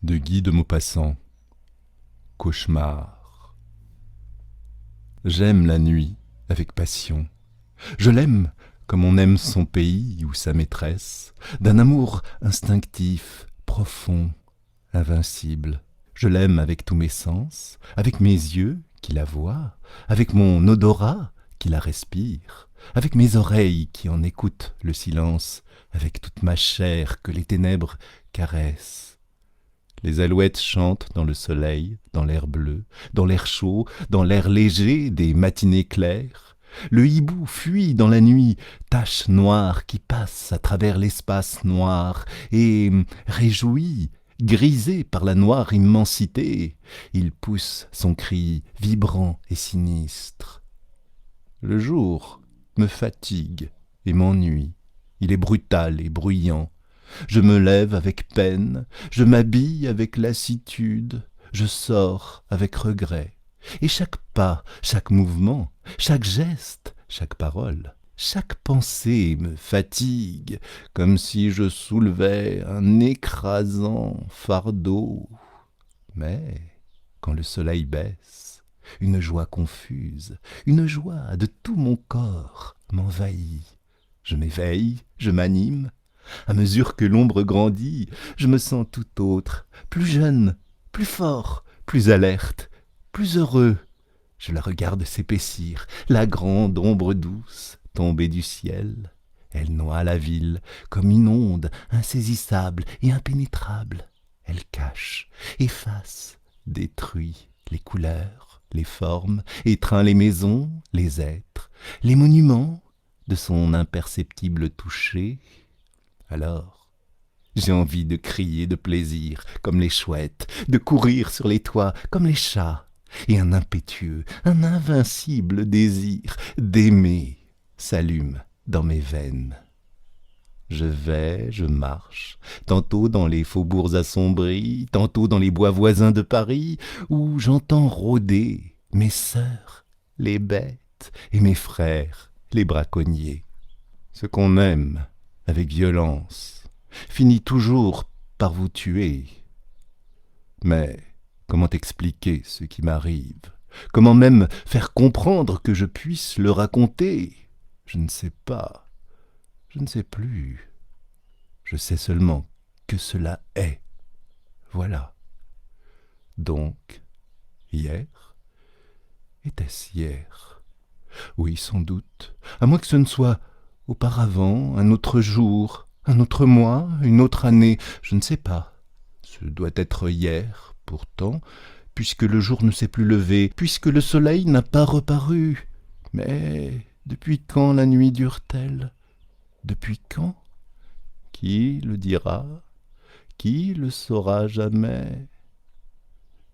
de Guy de Maupassant. Cauchemar. J'aime la nuit avec passion. Je l'aime comme on aime son pays ou sa maîtresse, d'un amour instinctif, profond, invincible. Je l'aime avec tous mes sens, avec mes yeux qui la voient, avec mon odorat qui la respire, avec mes oreilles qui en écoutent le silence, avec toute ma chair que les ténèbres caressent. Les alouettes chantent dans le soleil, dans l'air bleu, dans l'air chaud, dans l'air léger des matinées claires. Le hibou fuit dans la nuit, tache noire qui passe à travers l'espace noir, et, réjoui, grisé par la noire immensité, il pousse son cri vibrant et sinistre. Le jour me fatigue et m'ennuie, il est brutal et bruyant. Je me lève avec peine, je m'habille avec lassitude, je sors avec regret. Et chaque pas, chaque mouvement, chaque geste, chaque parole, chaque pensée me fatigue, comme si je soulevais un écrasant fardeau. Mais quand le soleil baisse, une joie confuse, une joie de tout mon corps m'envahit. Je m'éveille, je m'anime. À mesure que l'ombre grandit, je me sens tout autre, plus jeune, plus fort, plus alerte, plus heureux. Je la regarde s'épaissir, la grande ombre douce tombée du ciel. Elle noie la ville comme une onde insaisissable et impénétrable. Elle cache, efface, détruit les couleurs, les formes, étreint les maisons, les êtres, les monuments de son imperceptible toucher. Alors, j'ai envie de crier de plaisir, comme les chouettes, de courir sur les toits, comme les chats, et un impétueux, un invincible désir d'aimer s'allume dans mes veines. Je marche, tantôt dans les faubourgs assombris, tantôt dans les bois voisins de Paris, où j'entends rôder mes sœurs, les bêtes, et mes frères, les braconniers. Ce qu'on aime avec violence finit toujours par vous tuer. Mais comment expliquer ce qui m'arrive? Comment même faire comprendre que je puisse le raconter? Je ne sais pas, je ne sais plus. Je sais seulement que cela est. Voilà. Donc, hier? Était-ce hier? Oui, sans doute, à moins que ce ne soit auparavant, un autre jour, un autre mois, une autre année, je ne sais pas. Ce doit être hier, pourtant, puisque le jour ne s'est plus levé, puisque le soleil n'a pas reparu. Mais depuis quand la nuit dure-t-elle? Depuis quand? Qui le dira? Qui le saura jamais?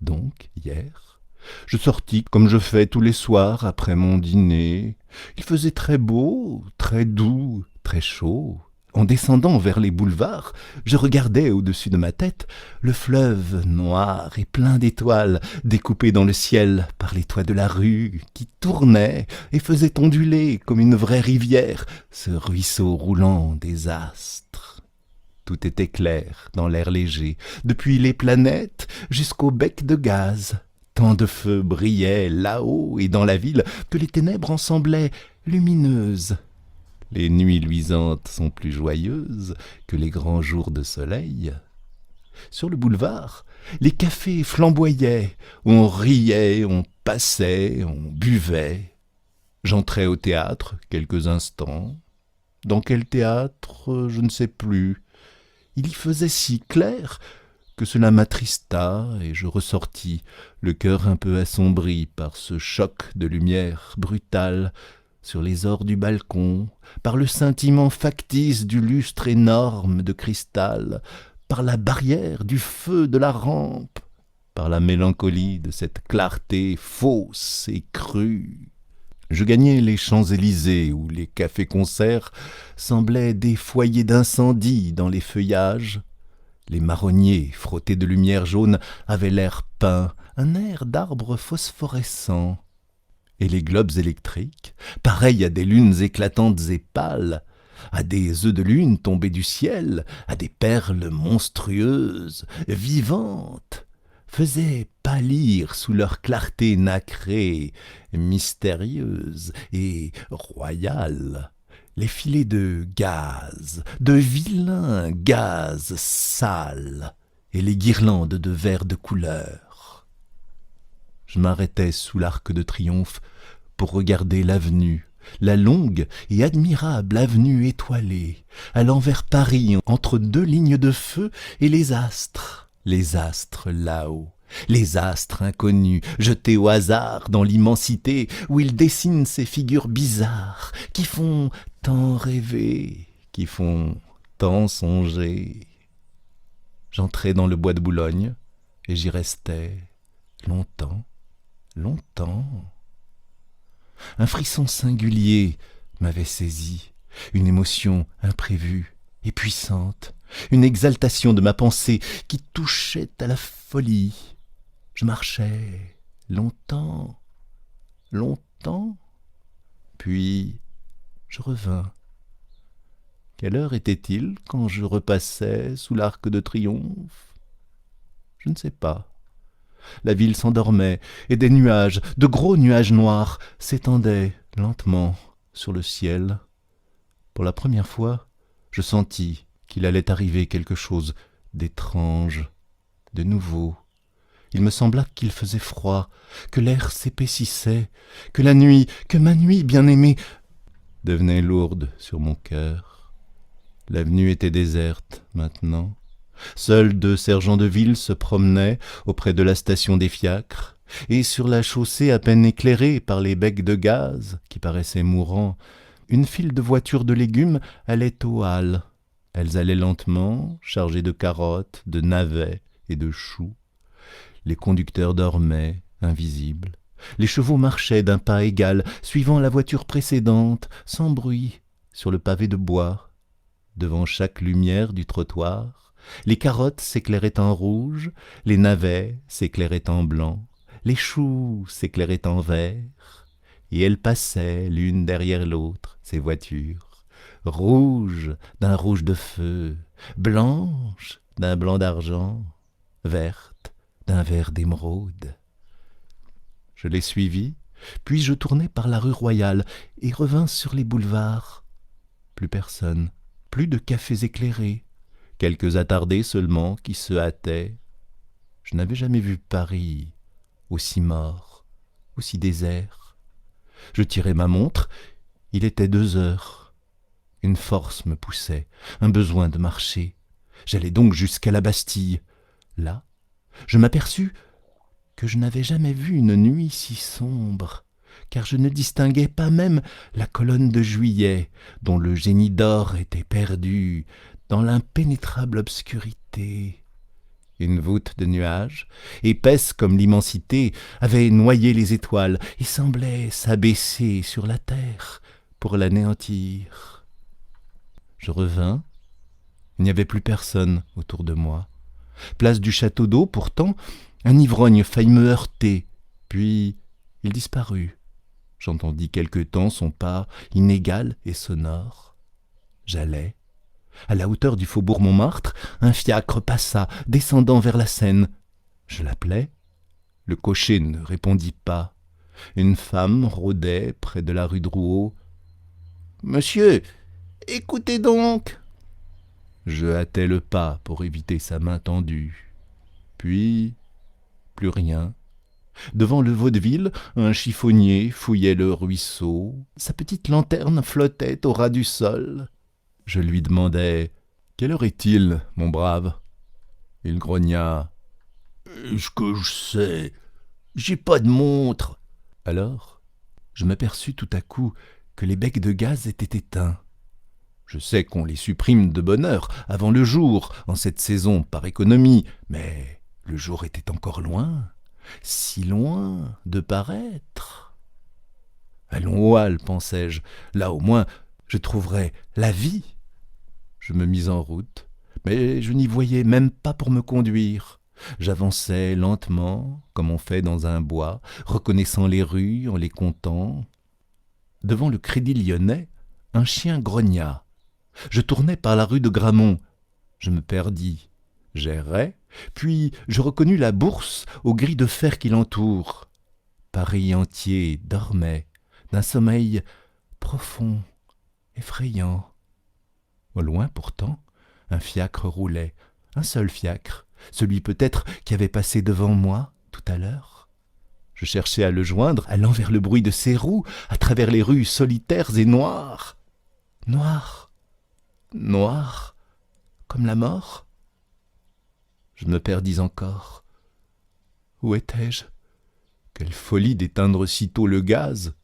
Donc, hier, je sortis comme je fais tous les soirs après mon dîner. Il faisait très beau, très doux, très chaud. En descendant vers les boulevards, je regardais au-dessus de ma tête le fleuve noir et plein d'étoiles, découpé dans le ciel par les toits de la rue, qui tournait et faisait onduler comme une vraie rivière ce ruisseau roulant des astres. Tout était clair dans l'air léger, depuis les planètes jusqu'au bec de gaz. Tant de feux brillaient là-haut et dans la ville que les ténèbres en semblaient lumineuses. Les nuits luisantes sont plus joyeuses que les grands jours de soleil. Sur le boulevard, les cafés flamboyaient, on riait, on passait, on buvait. J'entrai au théâtre quelques instants. Dans quel théâtre, je ne sais plus. Il y faisait si clair que cela m'attrista et je ressortis, le cœur un peu assombri par ce choc de lumière brutale sur les ors du balcon, par le scintillement factice du lustre énorme de cristal, par la barrière du feu de la rampe, par la mélancolie de cette clarté fausse et crue. Je gagnai les Champs-Élysées où les cafés-concerts semblaient des foyers d'incendie dans les feuillages. Les marronniers, frottés de lumière jaune, avaient l'air peint, un air d'arbres phosphorescents. Et les globes électriques, pareils à des lunes éclatantes et pâles, à des œufs de lune tombés du ciel, à des perles monstrueuses, vivantes, faisaient pâlir sous leur clarté nacrée, mystérieuse et royale, les filets de gaz, de vilains gaz sales, et les guirlandes de verres de couleur. Je m'arrêtais sous l'arc de triomphe pour regarder l'avenue, la longue et admirable avenue étoilée, allant vers Paris entre deux lignes de feu, et les astres là-haut, les astres inconnus, jetés au hasard dans l'immensité, où ils dessinent ces figures bizarres, qui font tant rêver, qui font tant songer. J'entrai dans le bois de Boulogne, et j'y restai longtemps, longtemps. Un frisson singulier m'avait saisi, une émotion imprévue et puissante, une exaltation de ma pensée qui touchait à la folie. Je marchais longtemps, longtemps, puis je revins. Quelle heure était-il quand je repassais sous l'arc de triomphe? Je ne sais pas. La ville s'endormait, et des nuages, de gros nuages noirs, s'étendaient lentement sur le ciel. Pour la première fois, je sentis qu'il allait arriver quelque chose d'étrange, de nouveau. Il me sembla qu'il faisait froid, que l'air s'épaississait, que la nuit, que ma nuit bien-aimée, devenait lourde sur mon cœur. L'avenue était déserte maintenant. Seuls deux sergents de ville se promenaient auprès de la station des fiacres, et sur la chaussée à peine éclairée par les becs de gaz qui paraissaient mourants, une file de voitures de légumes allait aux halles. Elles allaient lentement, chargées de carottes, de navets et de choux. Les conducteurs dormaient, invisibles. Les chevaux marchaient d'un pas égal, suivant la voiture précédente, sans bruit, sur le pavé de bois. Devant chaque lumière du trottoir, les carottes s'éclairaient en rouge, les navets s'éclairaient en blanc, les choux s'éclairaient en vert, et elles passaient l'une derrière l'autre, ces voitures, rouges d'un rouge de feu, blanches d'un blanc d'argent, vertes d'un vert d'émeraude. Je les suivis, puis je tournai par la rue Royale et revins sur les boulevards. Plus personne, plus de cafés éclairés, quelques attardés seulement qui se hâtaient. Je n'avais jamais vu Paris aussi mort, aussi désert. Je tirai ma montre, il était 2 heures. Une force me poussait, un besoin de marcher. J'allais donc jusqu'à la Bastille. Là, je m'aperçus que je n'avais jamais vu une nuit si sombre, car je ne distinguais pas même la colonne de juillet, dont le génie d'or était perdu dans l'impénétrable obscurité. Une voûte de nuages, épaisse comme l'immensité, avait noyé les étoiles et semblait s'abaisser sur la terre pour l'anéantir. Je revins, il n'y avait plus personne autour de moi. Place du château d'eau, pourtant, un ivrogne faillit me heurter, puis il disparut. J'entendis quelque temps son pas inégal et sonore. J'allais. À la hauteur du faubourg Montmartre, un fiacre passa, descendant vers la Seine. Je l'appelai. Le cocher ne répondit pas. Une femme rôdait près de la rue Drouot. « Monsieur, écoutez donc !» Je hâtai le pas pour éviter sa main tendue. Puis, plus rien. Devant le vaudeville, un chiffonnier fouillait le ruisseau. Sa petite lanterne flottait au ras du sol. Je lui demandai « Quelle heure est-il, mon brave ?» Il grogna « Est-ce que je sais? J'ai pas de montre. » Alors, je m'aperçus tout à coup que les becs de gaz étaient éteints. Je sais qu'on les supprime de bonne heure, avant le jour, en cette saison, par économie, mais le jour était encore loin, si loin de paraître. Allons aux halles, pensai-je, là au moins je trouverai la vie. Je me mis en route, mais je n'y voyais même pas pour me conduire. J'avançais lentement, comme on fait dans un bois, reconnaissant les rues en les comptant. Devant le Crédit Lyonnais, un chien grogna. Je tournais par la rue de Gramont. Je me perdis. J'errais, puis je reconnus la bourse aux grilles de fer qui l'entourent. Paris entier dormait d'un sommeil profond, effrayant. Au loin pourtant, un fiacre roulait, un seul fiacre, celui peut-être qui avait passé devant moi tout à l'heure. Je cherchais à le joindre, allant vers le bruit de ses roues, à travers les rues solitaires et noires. Noires, noires, comme la mort. Je me perdis encore. Où étais-je? Quelle folie d'éteindre sitôt le gaz!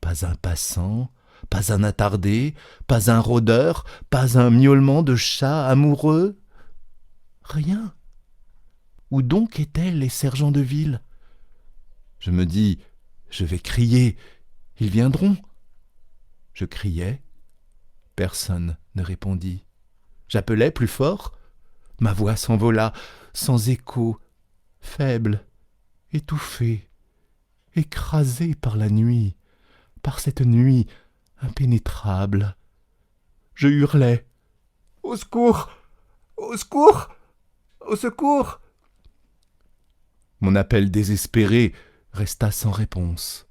Pas un passant, pas un attardé, pas un rôdeur, pas un miaulement de chat amoureux. Rien. Où donc étaient les sergents de ville? Je me dis, je vais crier, ils viendront. Je criais, personne ne répondit. J'appelais plus fort, ma voix s'envola, sans écho, faible, étouffée, écrasée par la nuit, par cette nuit impénétrable. Je hurlais, « Au secours! Au secours! Au secours !» Mon appel désespéré resta sans réponse.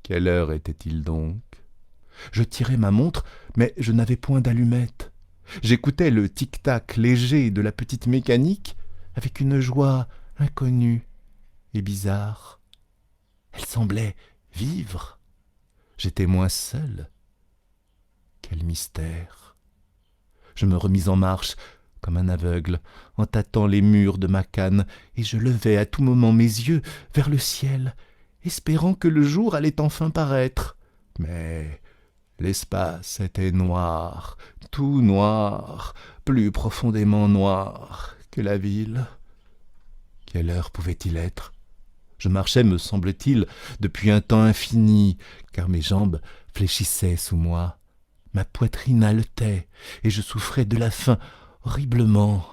Quelle heure était-il donc? Je tirai ma montre, mais je n'avais point d'allumette. J'écoutais le tic-tac léger de la petite mécanique avec une joie inconnue et bizarre. Elle semblait vivre. J'étais moins seul. Quel mystère! Je me remis en marche, comme un aveugle, en tâtant les murs de ma canne, et je levais à tout moment mes yeux vers le ciel, espérant que le jour allait enfin paraître. Mais l'espace était noir, tout noir, plus profondément noir que la ville. Quelle heure pouvait-il être? Je marchais, me semble-t-il, depuis un temps infini, car mes jambes fléchissaient sous moi. Ma poitrine haletait, et je souffrais de la faim horriblement.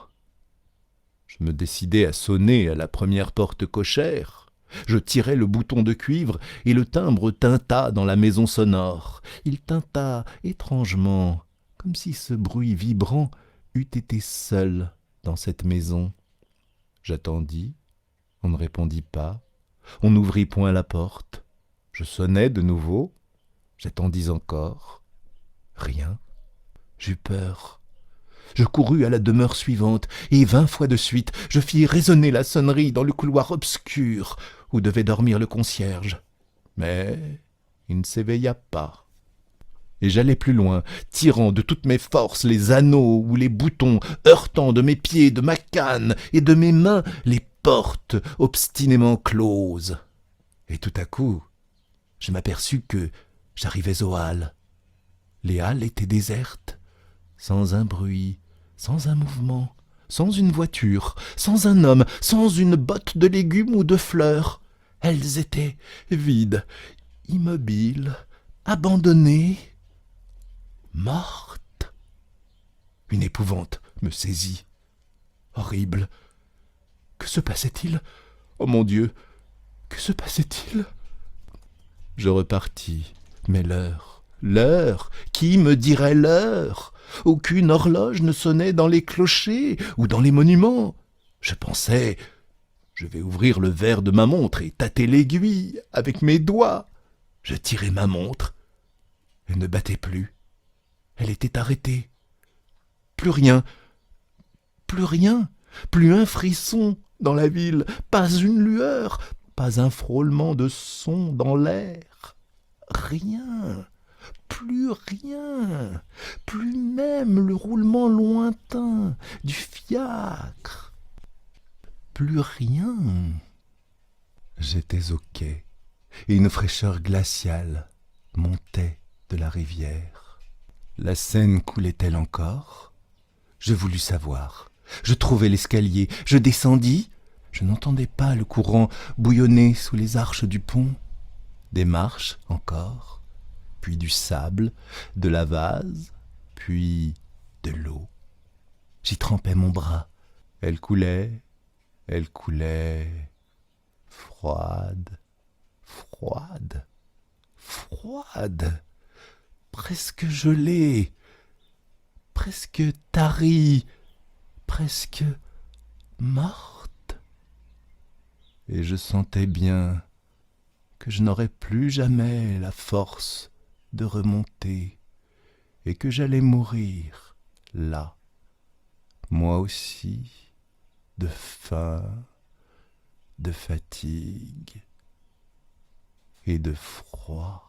Je me décidai à sonner à la première porte cochère. Je tirai le bouton de cuivre, et le timbre tinta dans la maison sonore. Il tinta étrangement, comme si ce bruit vibrant eût été seul dans cette maison. J'attendis, on ne répondit pas. On n'ouvrit point la porte. Je sonnai de nouveau. J'attendis encore. Rien. J'eus peur. Je courus à la demeure suivante, et 20 fois de suite, je fis résonner la sonnerie dans le couloir obscur où devait dormir le concierge. Mais il ne s'éveilla pas. Et j'allais plus loin, tirant de toutes mes forces les anneaux ou les boutons, heurtant de mes pieds, de ma canne et de mes mains les portes obstinément closes. Et tout à coup, je m'aperçus que j'arrivais aux halles. Les halles étaient désertes, sans un bruit, sans un mouvement, sans une voiture, sans un homme, sans une botte de légumes ou de fleurs. Elles étaient vides, immobiles, abandonnées, mortes. Une épouvante me saisit. Horrible. Que se passait-il? Oh mon Dieu, que se passait-il? Je repartis, mais l'heure, qui me dirait l'heure? Aucune horloge ne sonnait dans les clochers ou dans les monuments. Je pensais, je vais ouvrir le verre de ma montre et tâter l'aiguille avec mes doigts. Je tirai ma montre. Elle ne battait plus. Elle était arrêtée. Plus rien, plus un frisson dans la ville, pas une lueur, pas un frôlement de son dans l'air. Rien, plus même le roulement lointain du fiacre. Plus rien. J'étais au quai, et une fraîcheur glaciale montait de la rivière. La Seine coulait-elle encore? Je voulus savoir. Je trouvai l'escalier, je descendis. Je n'entendais pas le courant bouillonner sous les arches du pont. Des marches encore, puis du sable, de la vase, puis de l'eau. J'y trempais mon bras. Elle coulait, froide, froide, froide, presque gelée, presque tarie, presque morte. Et je sentais bien que je n'aurais plus jamais la force de remonter et que j'allais mourir là, moi aussi, de faim, de fatigue et de froid.